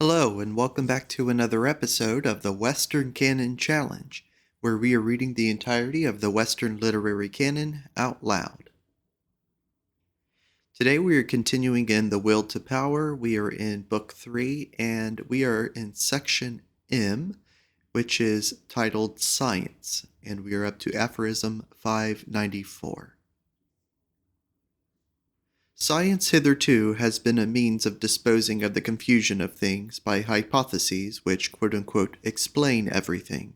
Hello, and welcome back to another episode of the Western Canon Challenge, where we are reading the entirety of the Western Literary Canon out loud. Today we are continuing in The Will to Power. We are in Book 3, and we are in Section M, which is titled Science, and we are up to Aphorism 594. Science hitherto has been a means of disposing of the confusion of things by hypotheses which quote-unquote explain everything.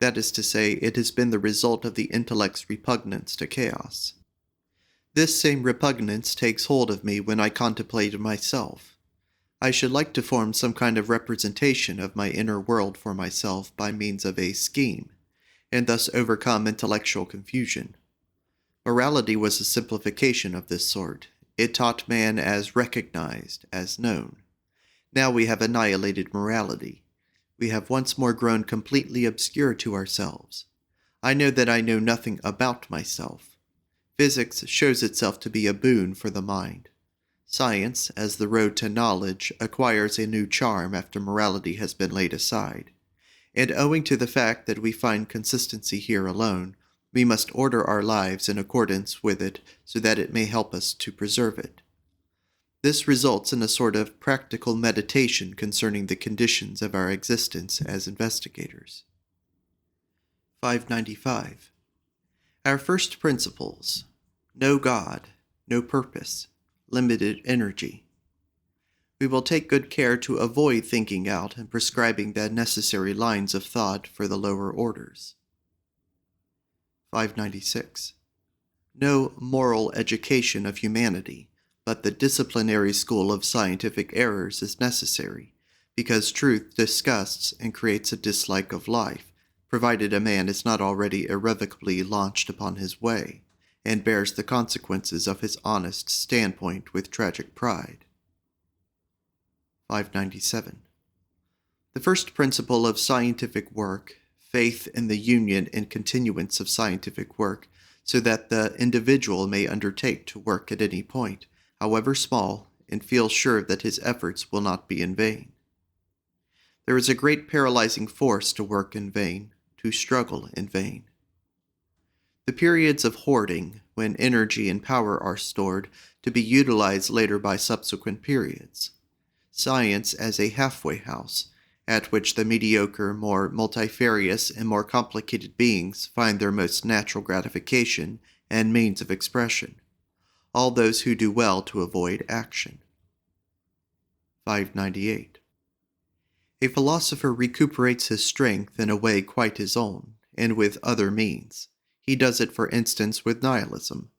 That is to say, it has been the result of the intellect's repugnance to chaos. This same repugnance takes hold of me when I contemplate myself. I should like to form some kind of representation of my inner world for myself by means of a scheme, and thus overcome intellectual confusion. Morality was a simplification of this sort. It taught man as recognized, as known. Now we have annihilated morality. We have once more grown completely obscure to ourselves. I know that I know nothing about myself. Physics shows itself to be a boon for the mind. Science, as the road to knowledge, acquires a new charm after morality has been laid aside. And owing to the fact that we find consistency here alone, we must order our lives in accordance with it so that it may help us to preserve it. This results in a sort of practical meditation concerning the conditions of our existence as investigators. 595. Our first principles: no God, no purpose, limited energy. We will take good care to avoid thinking out and prescribing the necessary lines of thought for the lower orders. 596. No moral education of humanity, but the disciplinary school of scientific errors is necessary, because truth disgusts and creates a dislike of life, provided a man is not already irrevocably launched upon his way, and bears the consequences of his honest standpoint with tragic pride. 597. The first principle of scientific work, faith in the union and continuance of scientific work, so that the individual may undertake to work at any point, however small, and feel sure that his efforts will not be in vain. There is a great paralyzing force to work in vain, to struggle in vain. The periods of hoarding, when energy and power are stored, to be utilized later by subsequent periods. Science as a halfway house, at which the mediocre, more multifarious, and more complicated beings find their most natural gratification and means of expression, all those who do well to avoid action. 598. A philosopher recuperates his strength in a way quite his own, and with other means. He does it, for instance, with nihilism,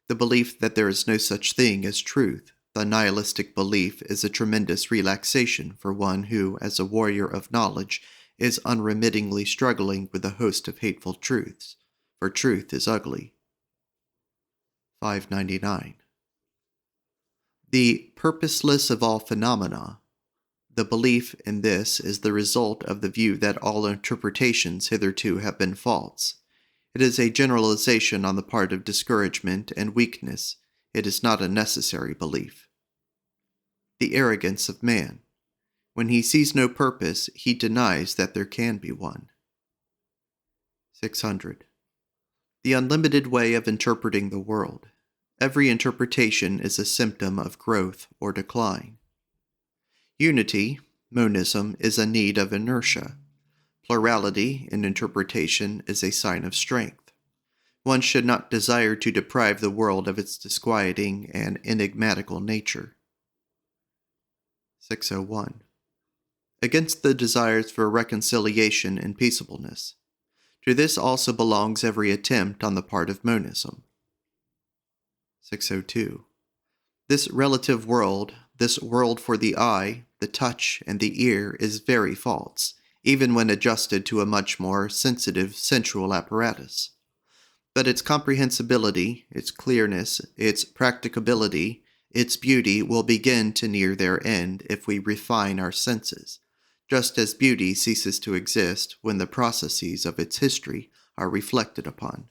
the belief that there is no such thing as truth. The nihilistic belief is a tremendous relaxation for one who, as a warrior of knowledge, is unremittingly struggling with a host of hateful truths, for truth is ugly. 599. The purposeless of all phenomena. The belief in this is the result of the view that all interpretations hitherto have been false. It is a generalization on the part of discouragement and weakness. It is not a necessary belief. The arrogance of man. When he sees no purpose, he denies that there can be one. 600. The unlimited way of interpreting the world. Every interpretation is a symptom of growth or decline. Unity, monism, is a need of inertia. Plurality in interpretation is a sign of strength. One should not desire to deprive the world of its disquieting and enigmatical nature. 601. Against the desires for reconciliation and peaceableness. To this also belongs every attempt on the part of monism. 602. This relative world, this world for the eye, the touch, and the ear, is very false, even when adjusted to a much more sensitive sensual apparatus. But its comprehensibility, its clearness, its practicability, its beauty will begin to near their end if we refine our senses, just as beauty ceases to exist when the processes of its history are reflected upon.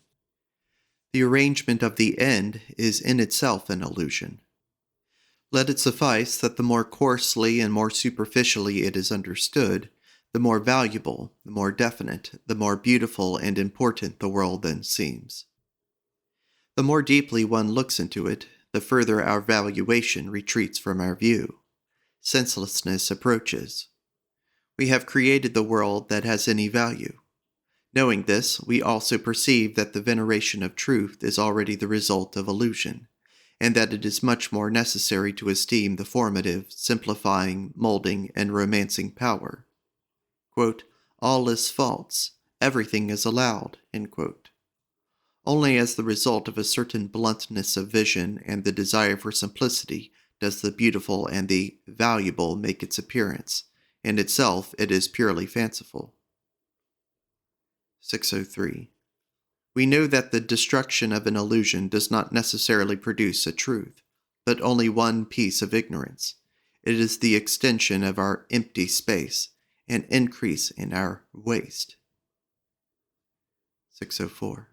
The arrangement of the end is in itself an illusion. Let it suffice that the more coarsely and more superficially it is understood, the more valuable, the more definite, the more beautiful and important the world then seems. The more deeply one looks into it, the further our valuation retreats from our view. Senselessness approaches. We have created the world that has any value. Knowing this, we also perceive that the veneration of truth is already the result of illusion, and that it is much more necessary to esteem the formative, simplifying, molding, and romancing power. Quote, all is false, everything is allowed, end quote. Only as the result of a certain bluntness of vision and the desire for simplicity does the beautiful and the valuable make its appearance. In itself, it is purely fanciful. 603. We know that the destruction of an illusion does not necessarily produce a truth, but only one piece of ignorance. It is the extension of our empty space, an increase in our waste. 604.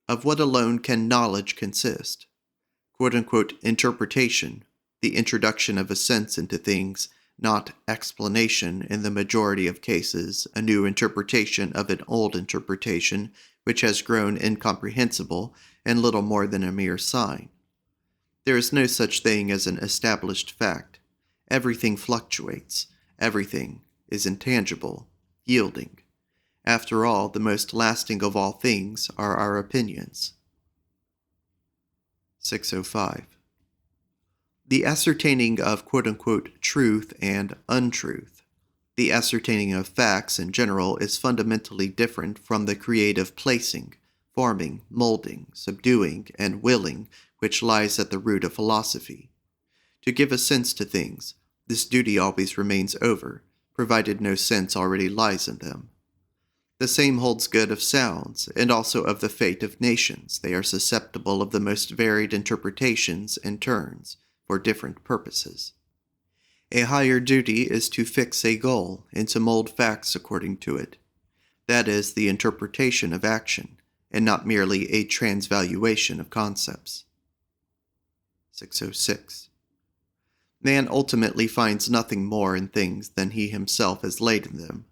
Of what alone can knowledge consist? Quote-unquote interpretation, the introduction of a sense into things, not explanation in the majority of cases, a new interpretation of an old interpretation which has grown incomprehensible and little more than a mere sign. There is no such thing as an established fact. Everything fluctuates. Everything is intangible, yielding. After all, the most lasting of all things are our opinions. 605. The ascertaining of quote-unquote truth and untruth, the ascertaining of facts in general, is fundamentally different from the creative placing, forming, molding, subduing, and willing which lies at the root of philosophy. To give a sense to things, this duty always remains over, provided no sense already lies in them. The same holds good of sounds, and also of the fate of nations. They are susceptible of the most varied interpretations and turns, for different purposes. A higher duty is to fix a goal, and to mold facts according to it. That is the interpretation of action, and not merely a transvaluation of concepts. 606. Man ultimately finds nothing more in things than he himself has laid in them.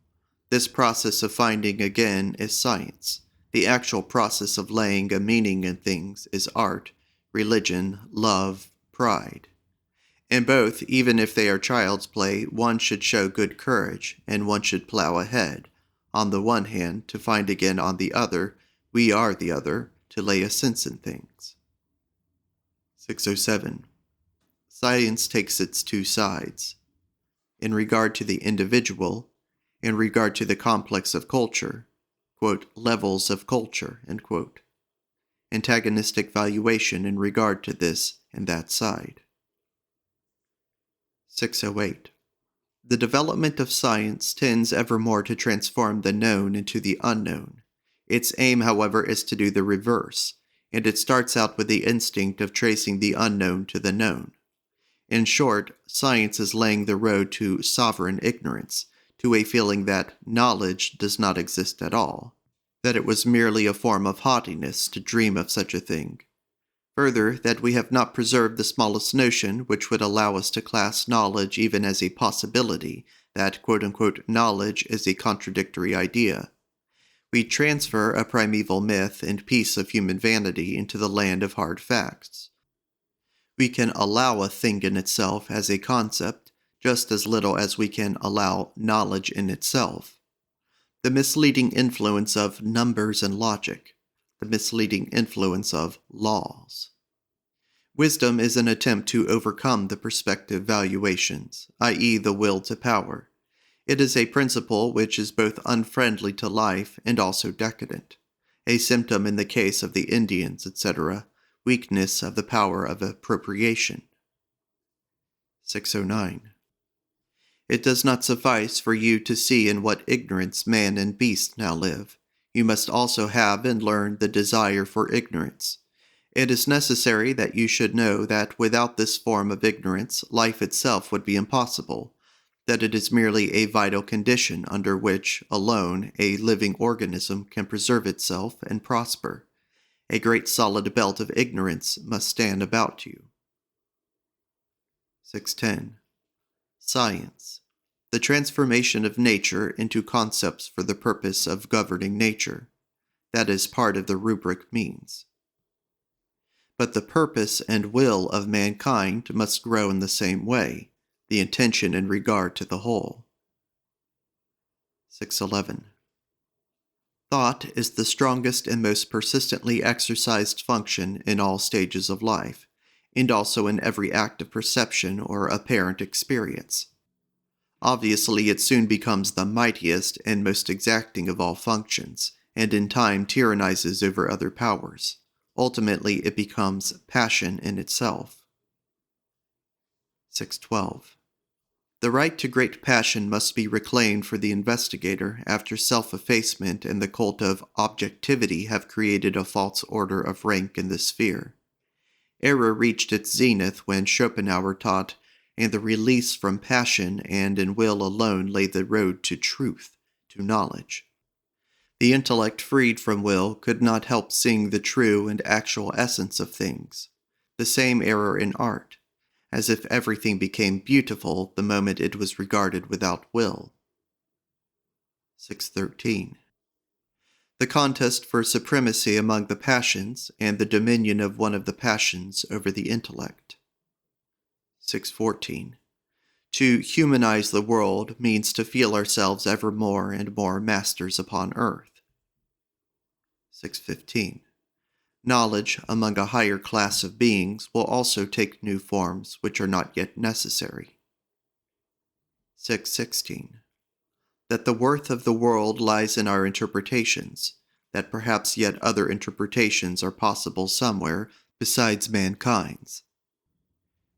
This process of finding again is science. The actual process of laying a meaning in things is art, religion, love, pride. In both, even if they are child's play, one should show good courage, and one should plow ahead. On the one hand, to find again on the other, we are the other, to lay a sense in things. 607. Science takes its two sides. In regard to the individual, in regard to the complex of culture, quote, levels of culture, end quote. Antagonistic valuation in regard to this and that side. 608. The development of science tends evermore to transform the known into the unknown. Its aim, however, is to do the reverse, and it starts out with the instinct of tracing the unknown to the known. In short, science is laying the road to sovereign ignorance, to a feeling that knowledge does not exist at all, that it was merely a form of haughtiness to dream of such a thing. Further, that we have not preserved the smallest notion which would allow us to class knowledge even as a possibility, that quote-unquote knowledge is a contradictory idea. We transfer a primeval myth and piece of human vanity into the land of hard facts. We can allow a thing in itself as a concept, just as little as we can allow knowledge in itself. The misleading influence of numbers and logic, the misleading influence of laws. Wisdom is an attempt to overcome the perspective valuations, i.e. the will to power. It is a principle which is both unfriendly to life and also decadent, a symptom in the case of the Indians, etc., weakness of the power of appropriation. 609. It does not suffice for you to see in what ignorance man and beast now live. You must also have and learn the desire for ignorance. It is necessary that you should know that without this form of ignorance, life itself would be impossible, that it is merely a vital condition under which, alone, a living organism can preserve itself and prosper. A great solid belt of ignorance must stand about you. 610. Science. The transformation of nature into concepts for the purpose of governing nature. That is part of the rubric means. But the purpose and will of mankind must grow in the same way, the intention in regard to the whole. 611. Thought is the strongest and most persistently exercised function in all stages of life, and also in every act of perception or apparent experience. Obviously, it soon becomes the mightiest and most exacting of all functions, and in time tyrannizes over other powers. Ultimately, it becomes passion in itself. 612. The right to great passion must be reclaimed for the investigator after self-effacement and the cult of objectivity have created a false order of rank in this sphere. Error reached its zenith when Schopenhauer taught, and the release from passion and in will alone lay the road to truth, to knowledge. The intellect freed from will could not help seeing the true and actual essence of things. The same error in art, as if everything became beautiful the moment it was regarded without will. 613. The contest for supremacy among the passions and the dominion of one of the passions over the intellect. 614. To humanize the world means to feel ourselves ever more and more masters upon earth. 615. Knowledge among a higher class of beings will also take new forms which are not yet necessary. 616. That the worth of the world lies in our interpretations, that perhaps yet other interpretations are possible somewhere besides mankind's.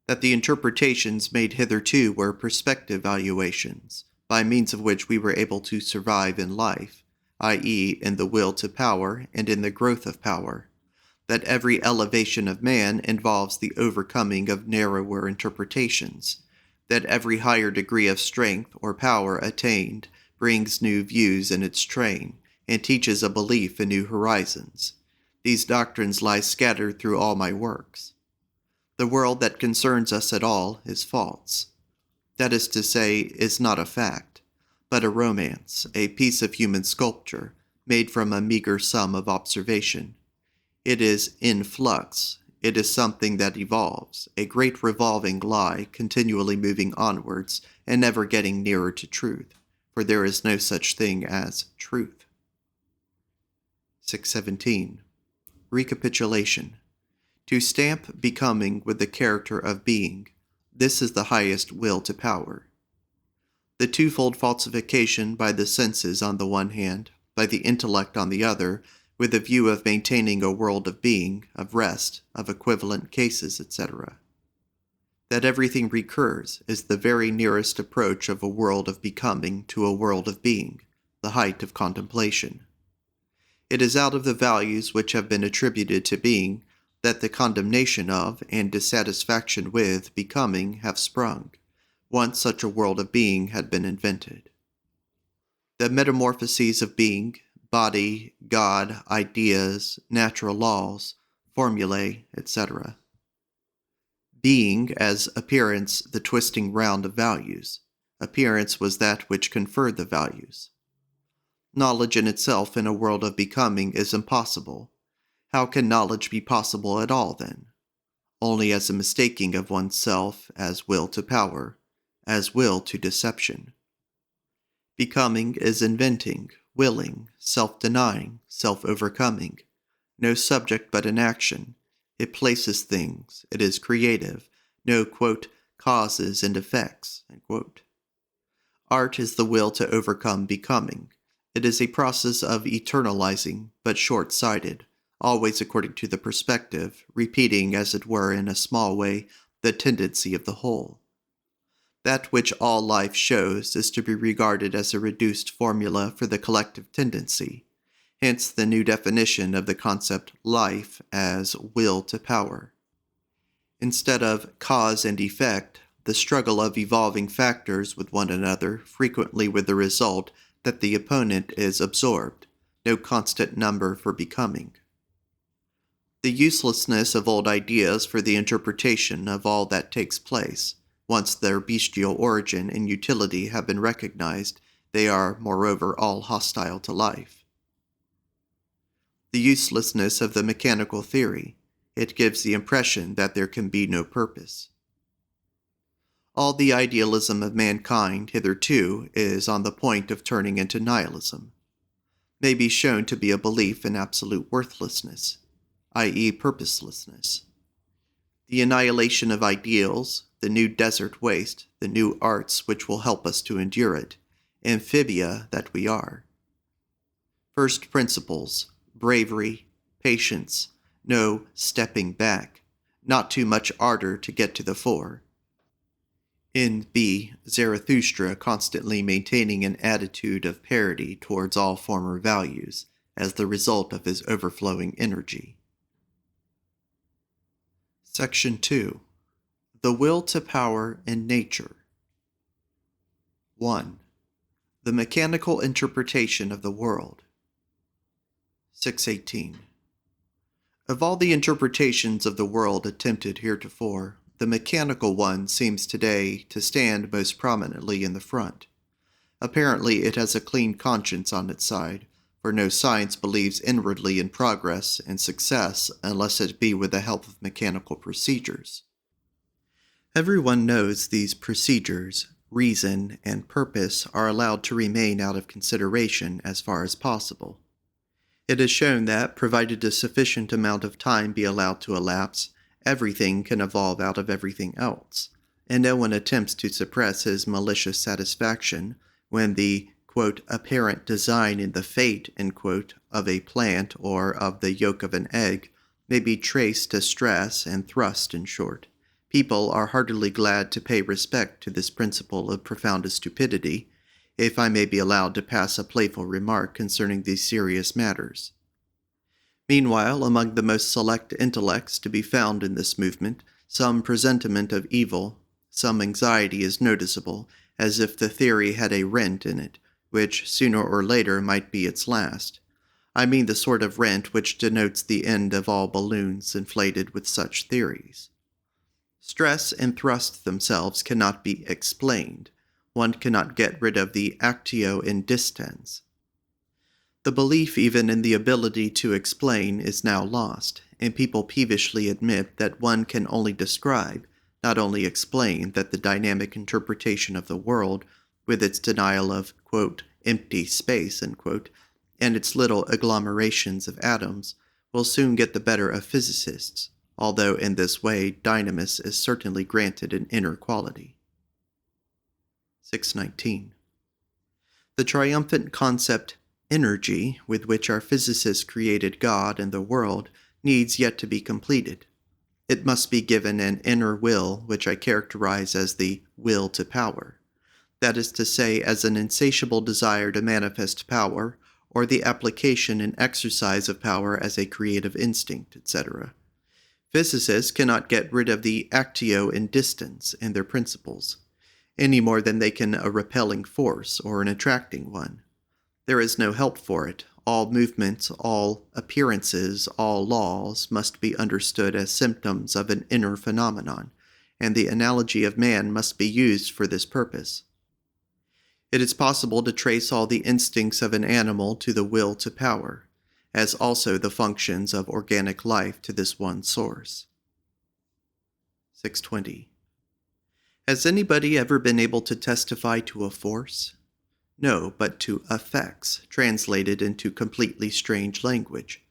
That the interpretations made hitherto were perspective valuations, by means of which we were able to survive in life, i.e., in the will to power and in the growth of power. That every elevation of man involves the overcoming of narrower interpretations, that every higher degree of strength or power attained brings new views in its train, and teaches a belief in new horizons. These doctrines lie scattered through all my works. The world that concerns us at all is false. That is to say, is not a fact, but a romance, a piece of human sculpture, made from a meager sum of observation. It is in flux. It is something that evolves, a great revolving lie continually moving onwards and never getting nearer to truth, for there is no such thing as truth. 617. Recapitulation. To stamp becoming with the character of being, this is the highest will to power. The twofold falsification by the senses on the one hand, by the intellect on the other, with a view of maintaining a world of being, of rest, of equivalent cases, etc. That everything recurs is the very nearest approach of a world of becoming to a world of being, the height of contemplation. It is out of the values which have been attributed to being that the condemnation of and dissatisfaction with becoming have sprung, once such a world of being had been invented. The metamorphoses of being, body, God, ideas, natural laws, formulae, etc. Being as appearance the twisting round of values. Appearance was that which conferred the values. Knowledge in itself in a world of becoming is impossible. How can knowledge be possible at all, then? Only as a mistaking of oneself as will to power, as will to deception. Becoming is inventing, willing, self-denying, self-overcoming. No subject but an action. It places things. It is creative. No, quote, causes and effects, end quote. Art is the will to overcome becoming. It is a process of eternalizing, but short-sighted, always according to the perspective, repeating, as it were in a small way, the tendency of the whole. That which all life shows is to be regarded as a reduced formula for the collective tendency, hence the new definition of the concept life as will to power. Instead of cause and effect, the struggle of evolving factors with one another, frequently with the result that the opponent is absorbed, no constant number for becoming. The uselessness of old ideas for the interpretation of all that takes place, Once their bestial origin and utility have been recognized, they are, moreover, all hostile to life. The uselessness of the mechanical theory. It gives the impression that there can be no purpose. All the idealism of mankind hitherto is on the point of turning into nihilism, may be shown to be a belief in absolute worthlessness, i.e. purposelessness. The annihilation of ideals, the new desert waste, the new arts which will help us to endure it, amphibia that we are. First principles, bravery, patience, no stepping back, not too much ardor to get to the fore. In B. Zarathustra constantly maintaining an attitude of parity towards all former values as the result of his overflowing energy. Section 2. The Will to Power in Nature. 1. The Mechanical Interpretation of the World. 618. Of all the interpretations of the world attempted heretofore, the mechanical one seems today to stand most prominently in the front. Apparently it has a clean conscience on its side, for no science believes inwardly in progress and success unless it be with the help of mechanical procedures. Everyone knows these procedures, reason, and purpose are allowed to remain out of consideration as far as possible. It is shown that, provided a sufficient amount of time be allowed to elapse, everything can evolve out of everything else, and no one attempts to suppress his malicious satisfaction when the, quote, apparent design in the fate, end quote, of a plant or of the yolk of an egg may be traced to stress and thrust, in short. People are heartily glad to pay respect to this principle of profoundest stupidity, if I may be allowed to pass a playful remark concerning these serious matters. Meanwhile, among the most select intellects to be found in this movement, some presentiment of evil, some anxiety is noticeable, as if the theory had a rent in it, which sooner or later might be its last. I mean the sort of rent which denotes the end of all balloons inflated with such theories. Stress and thrust themselves cannot be explained. One cannot get rid of the actio in distans. The belief even in the ability to explain is now lost, and people peevishly admit that one can only describe, not only explain, that the dynamic interpretation of the world, with its denial of, quote, empty space, end quote, and its little agglomerations of atoms, will soon get the better of physicists, although in this way dynamis is certainly granted an inner quality. 619. The triumphant concept energy with which our physicists created God and the world needs yet to be completed. It must be given an inner will, which I characterize as the will to power. That is to say, as an insatiable desire to manifest power, or the application and exercise of power as a creative instinct, etc. Physicists cannot get rid of the actio in distans in their principles, any more than they can a repelling force or an attracting one. There is no help for it. All movements, all appearances, all laws must be understood as symptoms of an inner phenomenon, and the analogy of man must be used for this purpose. It is possible to trace all the instincts of an animal to the will to power, as also the functions of organic life to this one source. 620. Has anybody ever been able to testify to a force? No, but to effects, translated into completely strange language.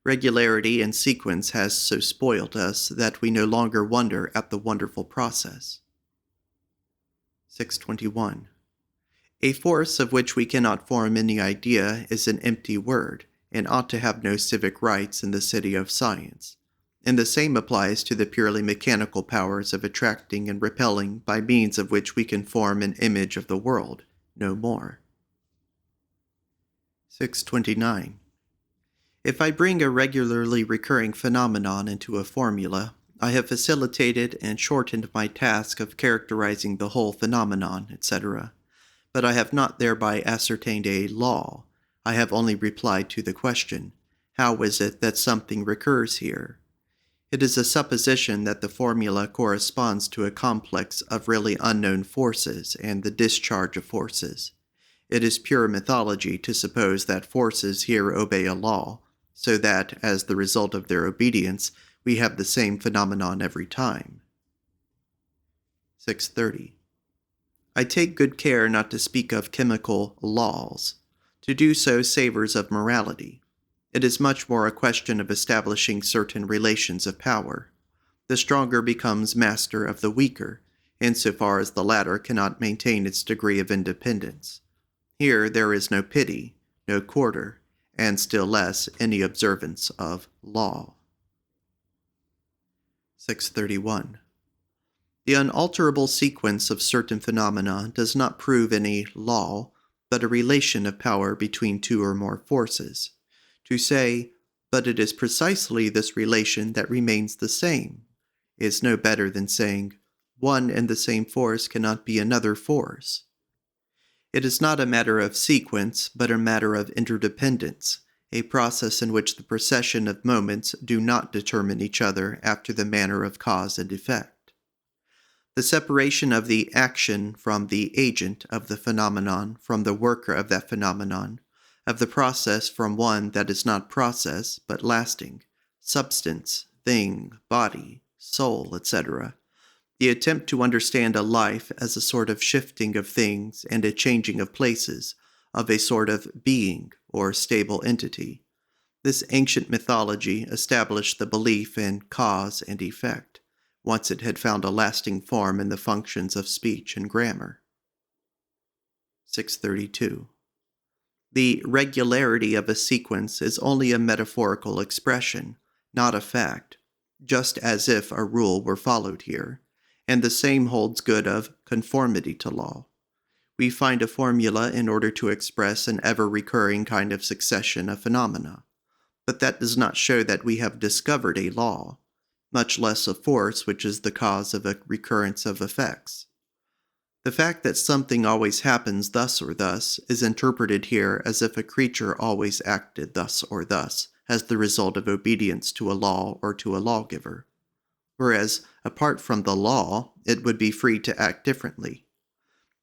Regularity and sequence has so spoilt us that we no longer wonder at the wonderful process. 621. A force of which we cannot form any idea is an empty word, and ought to have no civic rights in the city of science. And the same applies to the purely mechanical powers of attracting and repelling by means of which we can form an image of the world, no more. 629. If I bring a regularly recurring phenomenon into a formula, I have facilitated and shortened my task of characterizing the whole phenomenon, etc. But I have not thereby ascertained a law. I have only replied to the question, how is it that something recurs here? It is a supposition that the formula corresponds to a complex of really unknown forces and the discharge of forces. It is pure mythology to suppose that forces here obey a law, so that, as the result of their obedience, we have the same phenomenon every time. 630. I take good care not to speak of chemical laws. To do so savors of morality. It is much more a question of establishing certain relations of power. The stronger becomes master of the weaker, insofar as the latter cannot maintain its degree of independence. Here there is no pity, no quarter, and still less any observance of law. 631. The unalterable sequence of certain phenomena does not prove any law, but a relation of power between two or more forces. To say, but it is precisely this relation that remains the same, is no better than saying, one and the same force cannot be another force. It is not a matter of sequence, but a matter of interdependence, a process in which the procession of moments do not determine each other after the manner of cause and effect. The separation of the action from the agent of the phenomenon from the worker of that phenomenon, of the process from one that is not process, but lasting, substance, thing, body, soul, etc., the attempt to understand a life as a sort of shifting of things and a changing of places, of a sort of being or stable entity. This ancient mythology established the belief in cause and effect, once it had found a lasting form in the functions of speech and grammar. 632. The regularity of a sequence is only a metaphorical expression, not a fact, just as if a rule were followed here, and the same holds good of conformity to law. We find a formula in order to express an ever-recurring kind of succession of phenomena, but that does not show that we have discovered a law, much less a force which is the cause of a recurrence of effects. The fact that something always happens thus or thus is interpreted here as if a creature always acted thus or thus, as the result of obedience to a law or to a lawgiver, whereas, apart from the law, it would be free to act differently.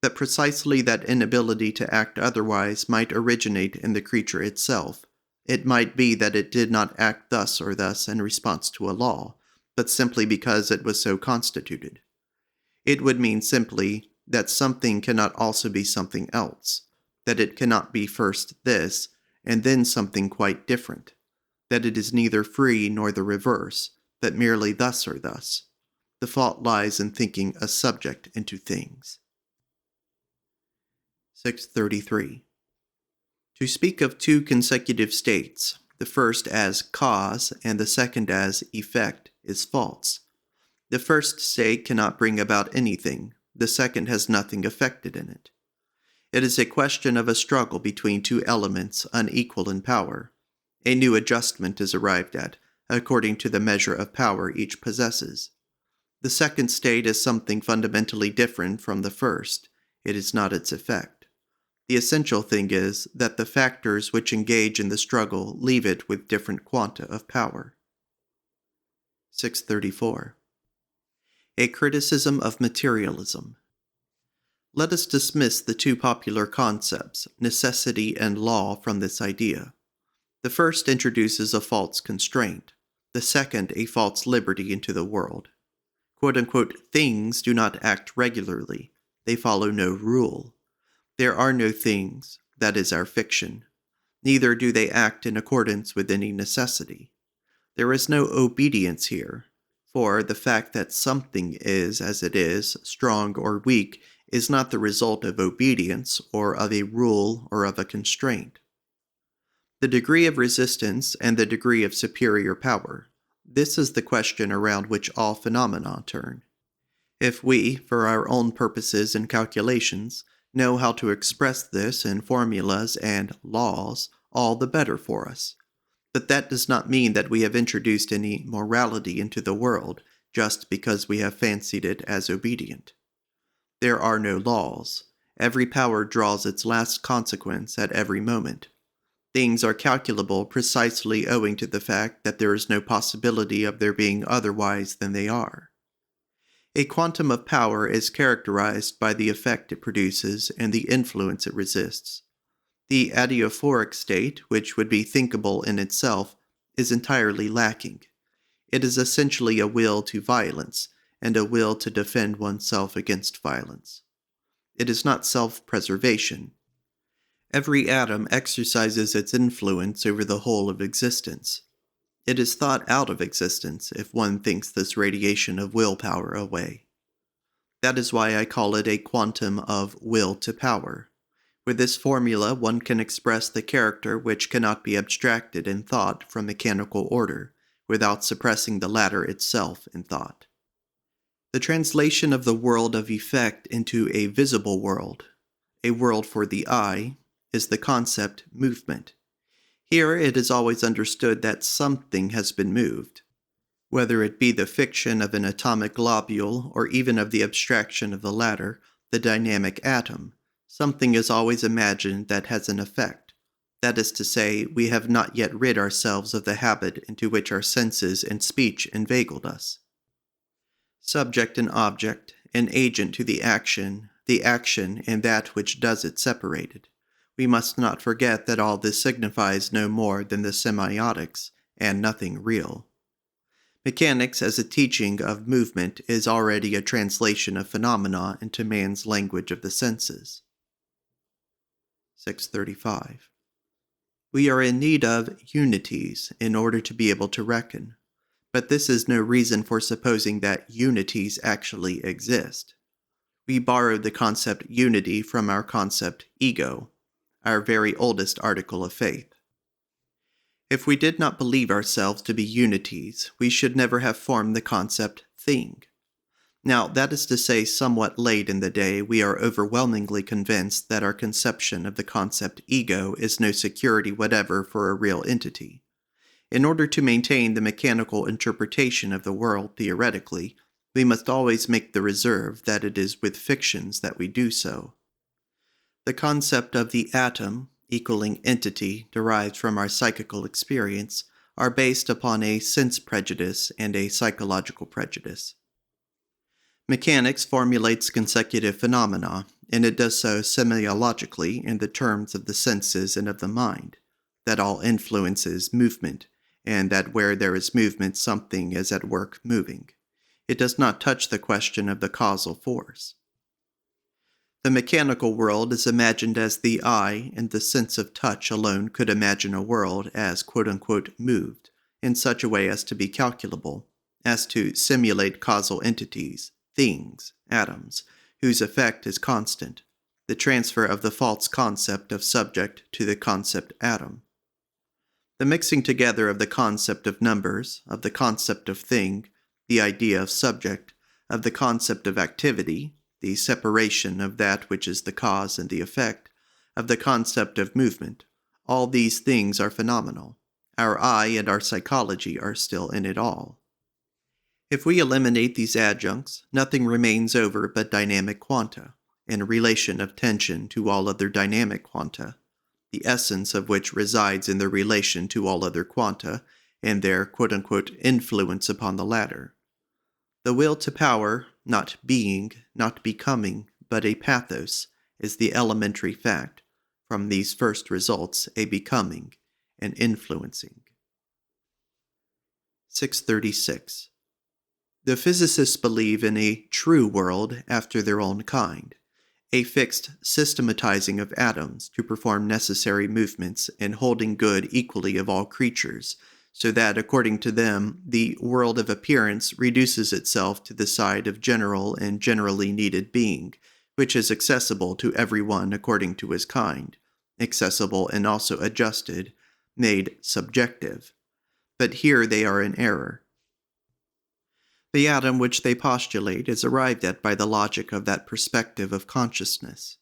But precisely that inability to act otherwise might originate in the creature itself. It might be that it did not act thus or thus in response to a law, but simply because it was so constituted. It would mean simply that something cannot also be something else, that it cannot be first this, and then something quite different, that it is neither free nor the reverse, but merely thus or thus. The fault lies in thinking a subject into things. 633. To speak of two consecutive states, the first as cause and the second as effect, is false. The first state cannot bring about anything, the second has nothing affected in it. It is a question of a struggle between two elements unequal in power. A new adjustment is arrived at, according to the measure of power each possesses. The second state is something fundamentally different from the first. It is not its effect. The essential thing is that the factors which engage in the struggle leave it with different quanta of power. 634. A criticism of materialism. Let us dismiss the two popular concepts, necessity and law, from this idea. The first introduces a false constraint, the second a false liberty into the world. Quote-unquote, things do not act regularly. They follow no rule. There are no things, that is our fiction. Neither do they act in accordance with any necessity. There is no obedience here, for the fact that something is as it is, strong or weak, is not the result of obedience or of a rule or of a constraint. The degree of resistance and the degree of superior power, this is the question around which all phenomena turn. If we, for our own purposes and calculations, know how to express this in formulas and laws, all the better for us. But that does not mean that we have introduced any morality into the world, just because we have fancied it as obedient. There are no laws. Every power draws its last consequence at every moment. Things are calculable precisely owing to the fact that there is no possibility of their being otherwise than they are. A quantum of power is characterized by the effect it produces and the influence it resists. The adiaphoric state, which would be thinkable in itself, is entirely lacking. It is essentially a will to violence, and a will to defend oneself against violence. It is not self-preservation. Every atom exercises its influence over the whole of existence. It is thought out of existence if one thinks this radiation of willpower away. That is why I call it a quantum of will to power. With this formula, one can express the character which cannot be abstracted in thought from mechanical order, without suppressing the latter itself in thought. The translation of the world of effect into a visible world, a world for the eye, is the concept movement. Here it is always understood that something has been moved. Whether it be the fiction of an atomic globule or even of the abstraction of the latter, the dynamic atom, something is always imagined that has an effect. That is to say, we have not yet rid ourselves of the habit into which our senses and speech inveigled us. Subject and object, an agent to the action and that which does it separated. We must not forget that all this signifies no more than the semiotics, and nothing real. Mechanics as a teaching of movement is already a translation of phenomena into man's language of the senses. 635. We are in need of unities in order to be able to reckon, but this is no reason for supposing that unities actually exist. We borrowed the concept unity from our concept ego, our very oldest article of faith. If we did not believe ourselves to be unities, we should never have formed the concept thing. Now, that is to say, somewhat late in the day, we are overwhelmingly convinced that our conception of the concept ego is no security whatever for a real entity. In order to maintain the mechanical interpretation of the world theoretically, we must always make the reserve that it is with fictions that we do so. The concept of the atom, equaling entity derived from our psychical experience, are based upon a sense prejudice and a psychological prejudice. Mechanics formulates consecutive phenomena, and it does so semiologically in the terms of the senses and of the mind, that all influences movement, and that where there is movement something is at work moving. It does not touch the question of the causal force. The mechanical world is imagined as the eye and the sense of touch alone could imagine a world as quote-unquote moved, in such a way as to be calculable, as to simulate causal entities, things, atoms, whose effect is constant, the transfer of the false concept of subject to the concept atom. The mixing together of the concept of numbers, of the concept of thing, the idea of subject, of the concept of activity, the separation of that which is the cause and the effect, of the concept of movement, all these things are phenomenal. Our eye and our psychology are still in it all. If we eliminate these adjuncts, nothing remains over but dynamic quanta, in a relation of tension to all other dynamic quanta, the essence of which resides in their relation to all other quanta, and their quote-unquote influence upon the latter. The will to power, not being, not becoming, but a pathos, is the elementary fact. From these first results a becoming, an influencing. 636. The physicists believe in a true world after their own kind, a fixed systematizing of atoms to perform necessary movements and holding good equally of all creatures, so that, according to them, the world of appearance reduces itself to the side of general and generally needed being, which is accessible to every one according to his kind, accessible and also adjusted, made subjective. But here they are in error. The atom which they postulate is arrived at by the logic of that perspective of consciousness.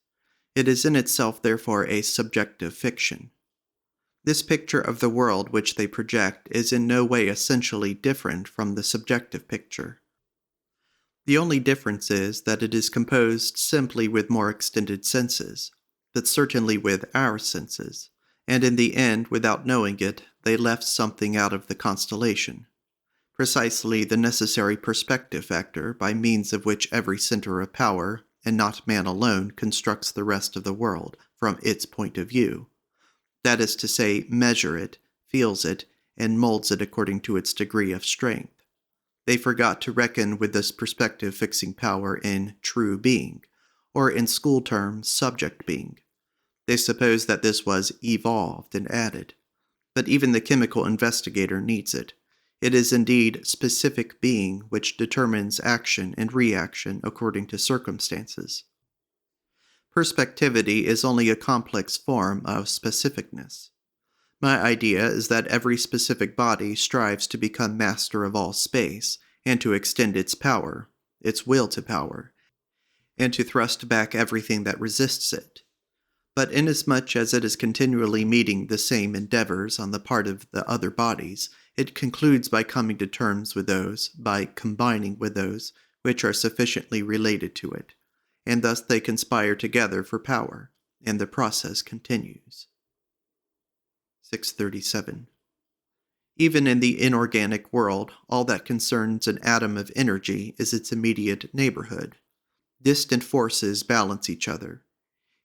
It is in itself therefore a subjective fiction. This picture of the world which they project is in no way essentially different from the subjective picture. The only difference is that it is composed simply with more extended senses, but certainly with our senses, and in the end, without knowing it, they left something out of the constellation, precisely the necessary perspective factor by means of which every center of power, and not man alone, constructs the rest of the world from its point of view. That is to say, measure it, feels it, and molds it according to its degree of strength. They forgot to reckon with this perspective-fixing power in true being, or in school terms, subject being. They supposed that this was evolved and added. But even the chemical investigator needs it. It is indeed specific being which determines action and reaction according to circumstances. Perspectivity is only a complex form of specificness. My idea is that every specific body strives to become master of all space, and to extend its power, its will to power, and to thrust back everything that resists it. But inasmuch as it is continually meeting the same endeavors on the part of the other bodies, it concludes by coming to terms with those, by combining with those, which are sufficiently related to it, and thus they conspire together for power, and the process continues. 637. Even in the inorganic world, all that concerns an atom of energy is its immediate neighborhood. Distant forces balance each other.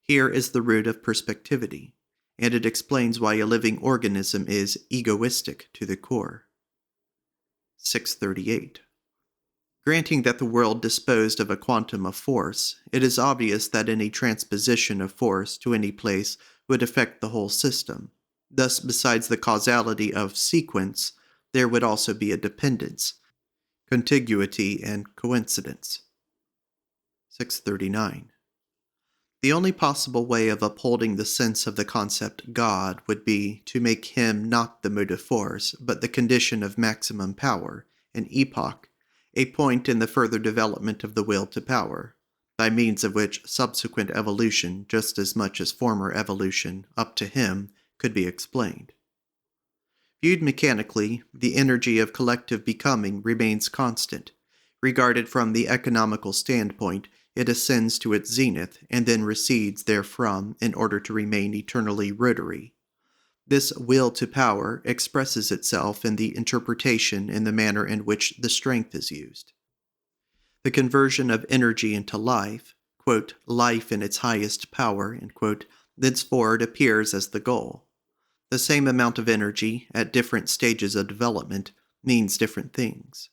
Here is the root of perspectivity, and it explains why a living organism is egoistic to the core. 638. Granting that the world disposed of a quantum of force, it is obvious that any transposition of force to any place would affect the whole system. Thus, besides the causality of sequence, there would also be a dependence, contiguity, and coincidence. 639. The only possible way of upholding the sense of the concept God would be to make him not the motive force, but the condition of maximum power, an epoch, a point in the further development of the will to power, by means of which subsequent evolution, just as much as former evolution, up to him, could be explained. Viewed mechanically, the energy of collective becoming remains constant. Regarded from the economical standpoint, it ascends to its zenith and then recedes therefrom in order to remain eternally rotary. This will to power expresses itself in the interpretation in the manner in which the strength is used. The conversion of energy into life, quote, life in its highest power, end quote, thenceforward appears as the goal. The same amount of energy, at different stages of development, means different things.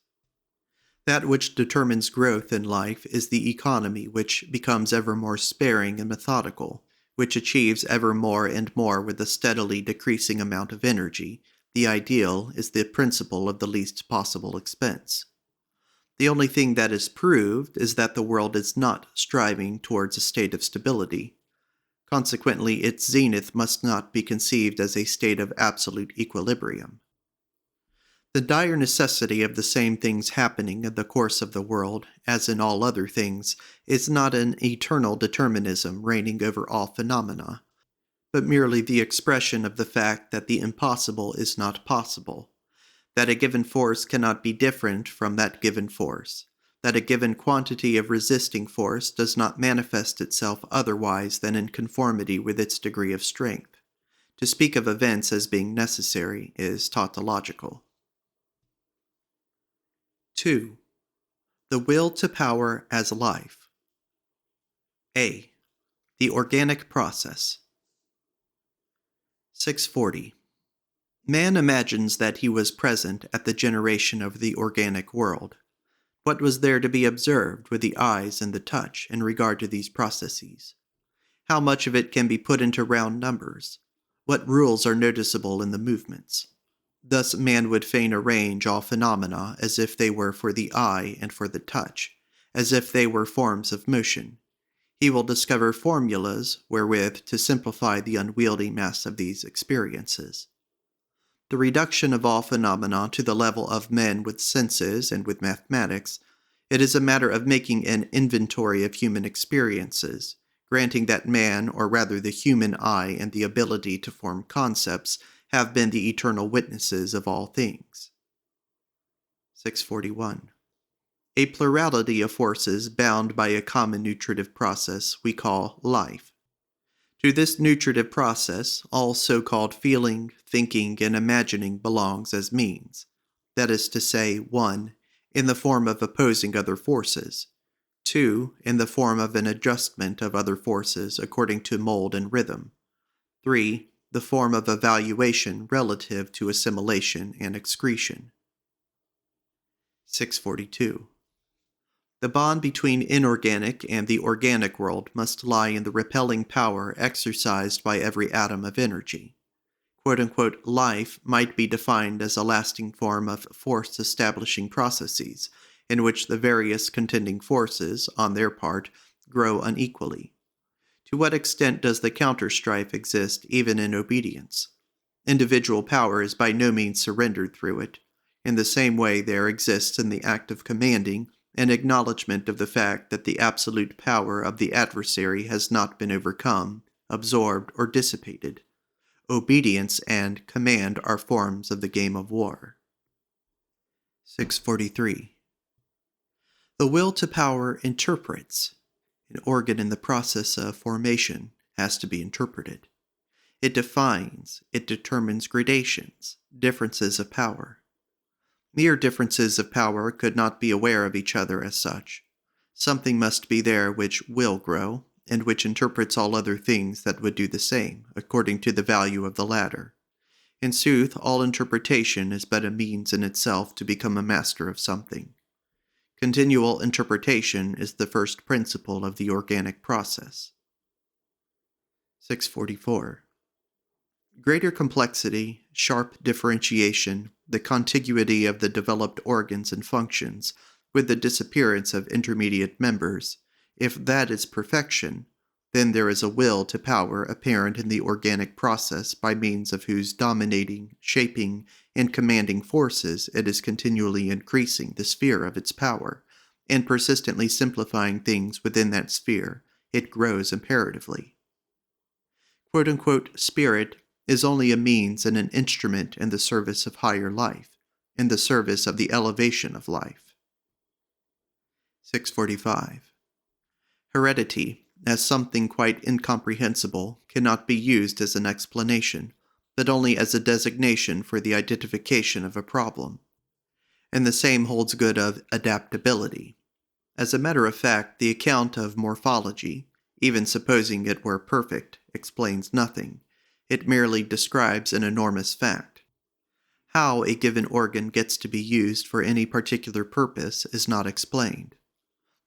That which determines growth in life is the economy which becomes ever more sparing and methodical, which achieves ever more and more with a steadily decreasing amount of energy. The ideal is the principle of the least possible expense. The only thing that is proved is that the world is not striving towards a state of stability. Consequently, its zenith must not be conceived as a state of absolute equilibrium. The dire necessity of the same things happening in the course of the world, as in all other things, is not an eternal determinism reigning over all phenomena, but merely the expression of the fact that the impossible is not possible, that a given force cannot be different from that given force, that a given quantity of resisting force does not manifest itself otherwise than in conformity with its degree of strength. To speak of events as being necessary is tautological. 2. The will to power as life. A. The organic process. 640. Man imagines that he was present at the generation of the organic world. What was there to be observed with the eyes and the touch in regard to these processes? How much of it can be put into round numbers? What rules are noticeable in the movements? Thus man would fain arrange all phenomena as if they were for the eye and for the touch, as if they were forms of motion. He will discover formulas wherewith to simplify the unwieldy mass of these experiences. The reduction of all phenomena to the level of men with senses and with mathematics, it is a matter of making an inventory of human experiences, granting that man, or rather the human eye and the ability to form concepts, have been the eternal witnesses of all things. 641. A plurality of forces bound by a common nutritive process we call life. To this nutritive process, all so-called feeling, thinking, and imagining belongs as means. That is to say, 1. In the form of opposing other forces. 2. In the form of an adjustment of other forces according to mold and rhythm. 3. The form of evaluation relative to assimilation and excretion. 642. The bond between inorganic and the organic world must lie in the repelling power exercised by every atom of energy. Quote-unquote, life might be defined as a lasting form of force-establishing processes, in which the various contending forces, on their part, grow unequally. To what extent does the counter-strife exist even in obedience? Individual power is by no means surrendered through it. In the same way there exists in the act of commanding an acknowledgement of the fact that the absolute power of the adversary has not been overcome, absorbed, or dissipated. Obedience and command are forms of the game of war. 643. The will to power interprets. An organ in the process of formation has to be interpreted. It defines, it determines gradations, differences of power. Mere differences of power could not be aware of each other as such. Something must be there which will grow, and which interprets all other things that would do the same, according to the value of the latter. In sooth, all interpretation is but a means in itself to become a master of something. Continual interpretation is the first principle of the organic process. 644. Greater complexity, sharp differentiation, the contiguity of the developed organs and functions, with the disappearance of intermediate members, if that is perfection, then there is a will to power apparent in the organic process by means of whose dominating, shaping, and commanding forces it is continually increasing the sphere of its power, and persistently simplifying things within that sphere. It grows imperatively. Quote-unquote, spirit is only a means and an instrument in the service of higher life, in the service of the elevation of life. 645. Heredity, as something quite incomprehensible, cannot be used as an explanation, but only as a designation for the identification of a problem. And the same holds good of adaptability. As a matter of fact, the account of morphology, even supposing it were perfect, explains nothing. It merely describes an enormous fact. How a given organ gets to be used for any particular purpose is not explained.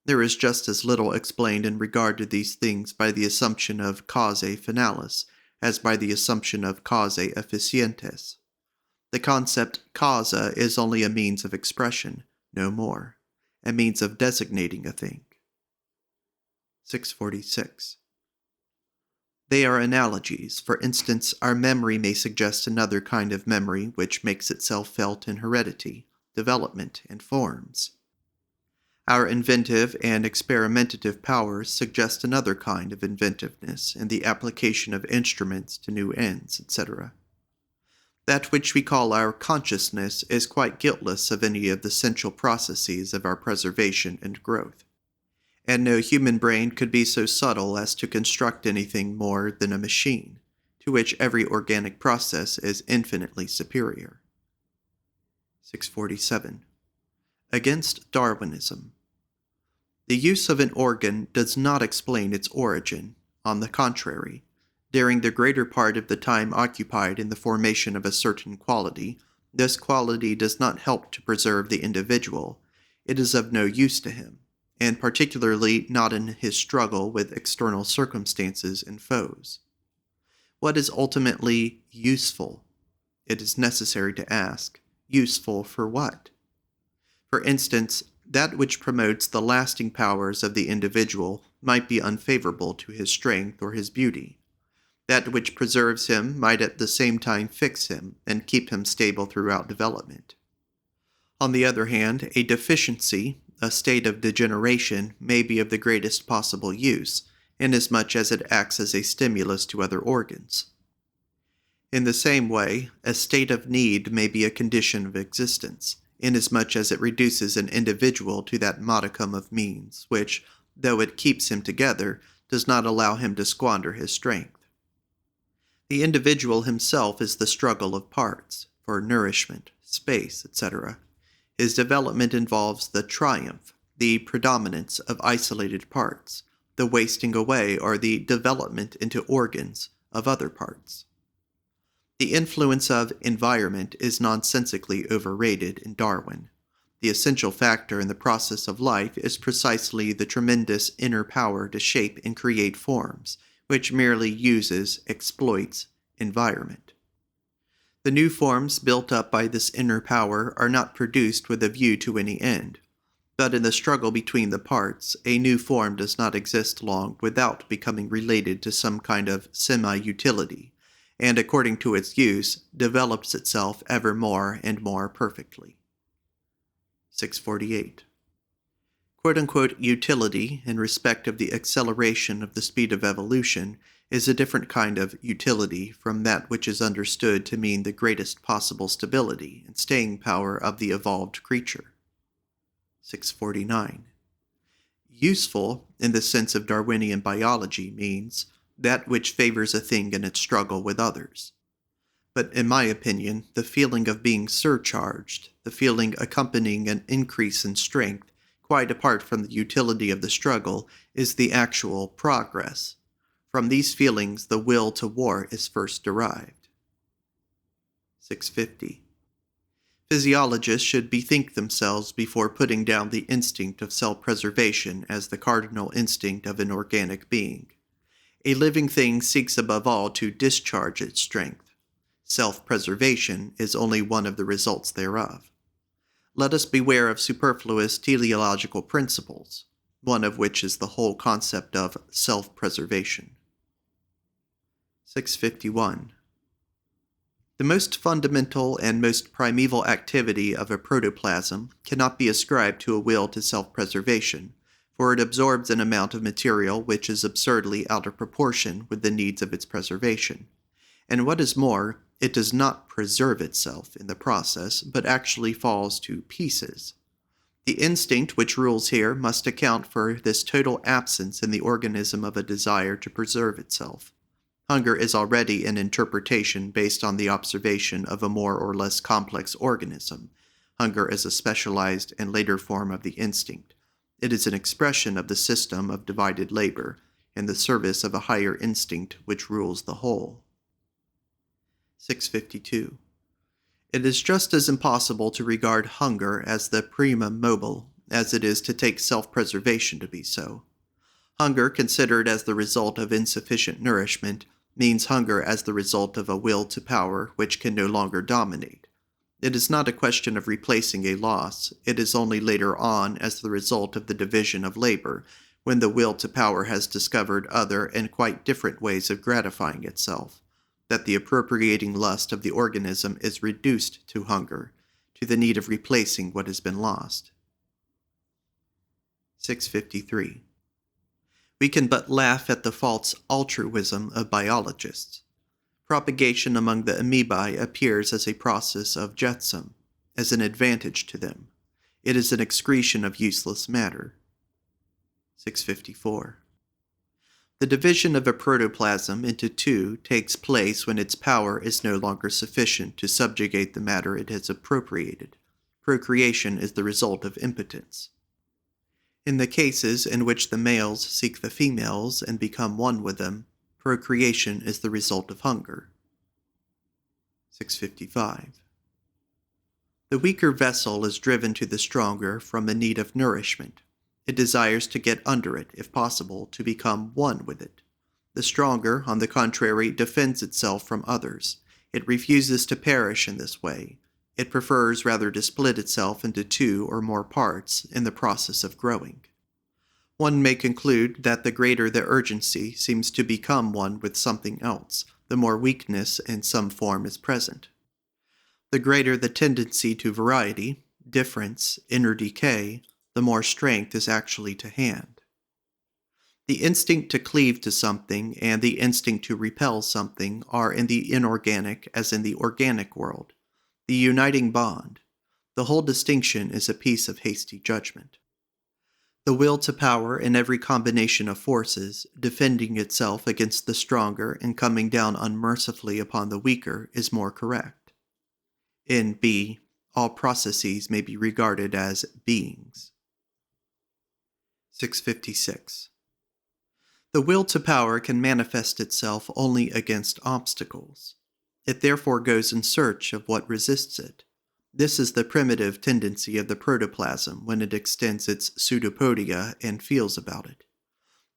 There is just as little explained in regard to these things by the assumption of causae finalis as by the assumption of causae efficientes. The concept causa is only a means of expression, no more, a means of designating a thing. 646. They are analogies. For instance, our memory may suggest another kind of memory which makes itself felt in heredity, development, and forms. Our inventive and experimentative powers suggest another kind of inventiveness in the application of instruments to new ends, etc. That which we call our consciousness is quite guiltless of any of the central processes of our preservation and growth. And no human brain could be so subtle as to construct anything more than a machine, to which every organic process is infinitely superior. 647. Against Darwinism. The use of an organ does not explain its origin. On the contrary, during the greater part of the time occupied in the formation of a certain quality, this quality does not help to preserve the individual. It is of no use to him, and particularly not in his struggle with external circumstances and foes. What is ultimately useful? It is necessary to ask, useful for what? For instance, that which promotes the lasting powers of the individual might be unfavorable to his strength or his beauty. That which preserves him might at the same time fix him and keep him stable throughout development. On the other hand, a deficiency, a state of degeneration, may be of the greatest possible use, inasmuch as it acts as a stimulus to other organs. In the same way, a state of need may be a condition of existence, inasmuch as it reduces an individual to that modicum of means which, though it keeps him together, does not allow him to squander his strength. The individual himself is the struggle of parts, for nourishment, space, etc. His development involves the triumph, the predominance of isolated parts, the wasting away or the development into organs of other parts. The influence of environment is nonsensically overrated in Darwin. The essential factor in the process of life is precisely the tremendous inner power to shape and create forms, which merely uses, exploits, environment. The new forms built up by this inner power are not produced with a view to any end, but in the struggle between the parts, a new form does not exist long without becoming related to some kind of semi-utility, and according to its use, develops itself ever more and more perfectly. 648. Quote-unquote utility, in respect of the acceleration of the speed of evolution, is a different kind of utility from that which is understood to mean the greatest possible stability and staying power of the evolved creature. 649. Useful, in the sense of Darwinian biology, means that which favors a thing in its struggle with others. But in my opinion, the feeling of being surcharged, the feeling accompanying an increase in strength, quite apart from the utility of the struggle, is the actual progress. From these feelings, the will to war is first derived. 650. Physiologists should bethink themselves before putting down the instinct of self-preservation as the cardinal instinct of an organic being. A living thing seeks above all to discharge its strength. Self-preservation is only one of the results thereof. Let us beware of superfluous teleological principles, one of which is the whole concept of self-preservation. 651. The most fundamental and most primeval activity of a protoplasm cannot be ascribed to a will to self-preservation, for it absorbs an amount of material which is absurdly out of proportion with the needs of its preservation. And what is more, it does not preserve itself in the process, but actually falls to pieces. The instinct which rules here must account for this total absence in the organism of a desire to preserve itself. Hunger is already an interpretation based on the observation of a more or less complex organism. Hunger is a specialized and later form of the instinct. It is an expression of the system of divided labor, in the service of a higher instinct which rules the whole. 652. It is just as impossible to regard hunger as the primum mobile as it is to take self-preservation to be so. Hunger, considered as the result of insufficient nourishment, means hunger as the result of a will to power which can no longer dominate. It is not a question of replacing a loss, it is only later on as the result of the division of labor, when the will to power has discovered other and quite different ways of gratifying itself, that the appropriating lust of the organism is reduced to hunger, to the need of replacing what has been lost. 653. We can but laugh at the false altruism of biologists. Propagation among the amoebae appears as a process of jetsam, as an advantage to them. It is an excretion of useless matter. 654. The division of a protoplasm into two takes place when its power is no longer sufficient to subjugate the matter it has appropriated. Procreation is the result of impotence. In the cases in which the males seek the females and become one with them, procreation is the result of hunger. 655. The weaker vessel is driven to the stronger from a need of nourishment. It desires to get under it, if possible, to become one with it. The stronger, on the contrary, defends itself from others. It refuses to perish in this way. It prefers rather to split itself into two or more parts in the process of growing. One may conclude that the greater the urgency seems to become one with something else, the more weakness in some form is present. The greater the tendency to variety, difference, inner decay, the more strength is actually to hand. The instinct to cleave to something and the instinct to repel something are in the inorganic as in the organic world. The uniting bond. The whole distinction is a piece of hasty judgment. The will to power in every combination of forces, defending itself against the stronger and coming down unmercifully upon the weaker, is more correct. In B, all processes may be regarded as beings. 656. The will to power can manifest itself only against obstacles. It therefore goes in search of what resists it. This is the primitive tendency of the protoplasm when it extends its pseudopodia and feels about it.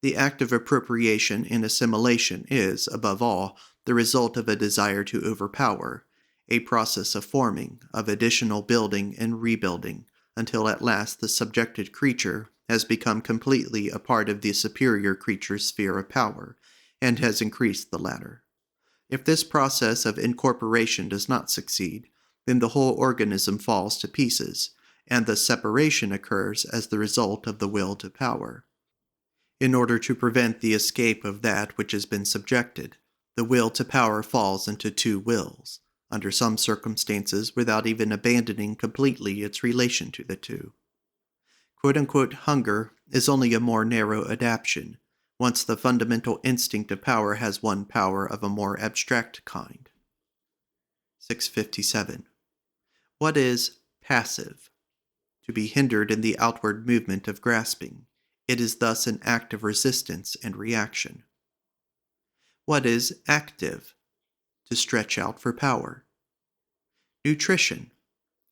The act of appropriation and assimilation is, above all, the result of a desire to overpower, a process of forming, of additional building and rebuilding, until at last the subjected creature has become completely a part of the superior creature's sphere of power, and has increased the latter. If this process of incorporation does not succeed, then the whole organism falls to pieces, and the separation occurs as the result of the will to power. In order to prevent the escape of that which has been subjected, the will to power falls into two wills, under some circumstances without even abandoning completely its relation to the two. Quote-unquote hunger is only a more narrow adaptation, once the fundamental instinct of power has one power of a more abstract kind. 657. What is passive? To be hindered in the outward movement of grasping. It is thus an act of resistance and reaction. What is active? To stretch out for power. Nutrition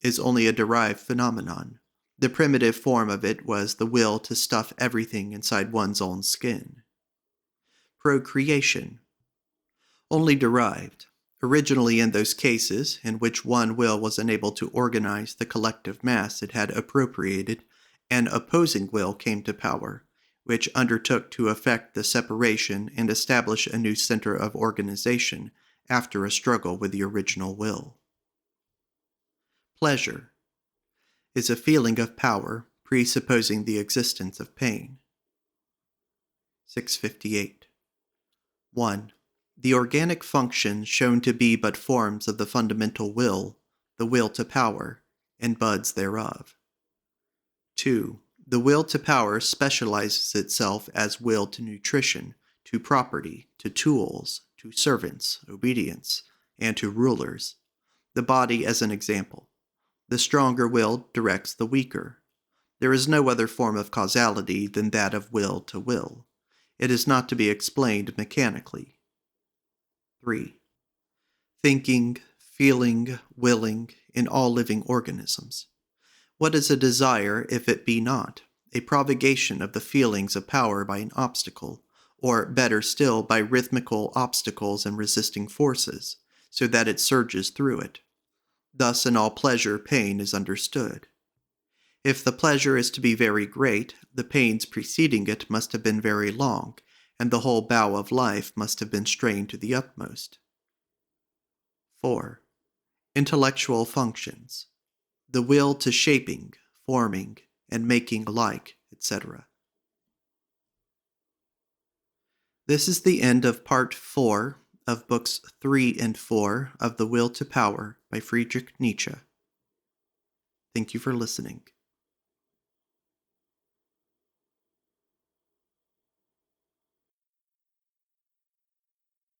is only a derived phenomenon. The primitive form of it was the will to stuff everything inside one's own skin. Procreation, only derived, originally in those cases in which one will was unable to organize the collective mass it had appropriated, an opposing will came to power, which undertook to effect the separation and establish a new center of organization after a struggle with the original will. Pleasure is a feeling of power presupposing the existence of pain. 658. 1. The organic functions shown to be but forms of the fundamental will, the will to power, and buds thereof. 2. The will to power specializes itself as will to nutrition, to property, to tools, to servants, obedience, and to rulers. The body as an example. The stronger will directs the weaker. There is no other form of causality than that of will to will. It is not to be explained mechanically. 3. Thinking, feeling, willing, in all living organisms. What is a desire if it be not? A provocation of the feelings of power by an obstacle, or better still, by rhythmical obstacles and resisting forces, so that it surges through it. Thus in all pleasure pain is understood. If the pleasure is to be very great, the pains preceding it must have been very long, and the whole bow of life must have been strained to the utmost. 4. Intellectual functions. The will to shaping, forming, and making alike, etc. This is the end of Part 4 of Books 3 and 4 of The Will to Power by Friedrich Nietzsche. Thank you for listening.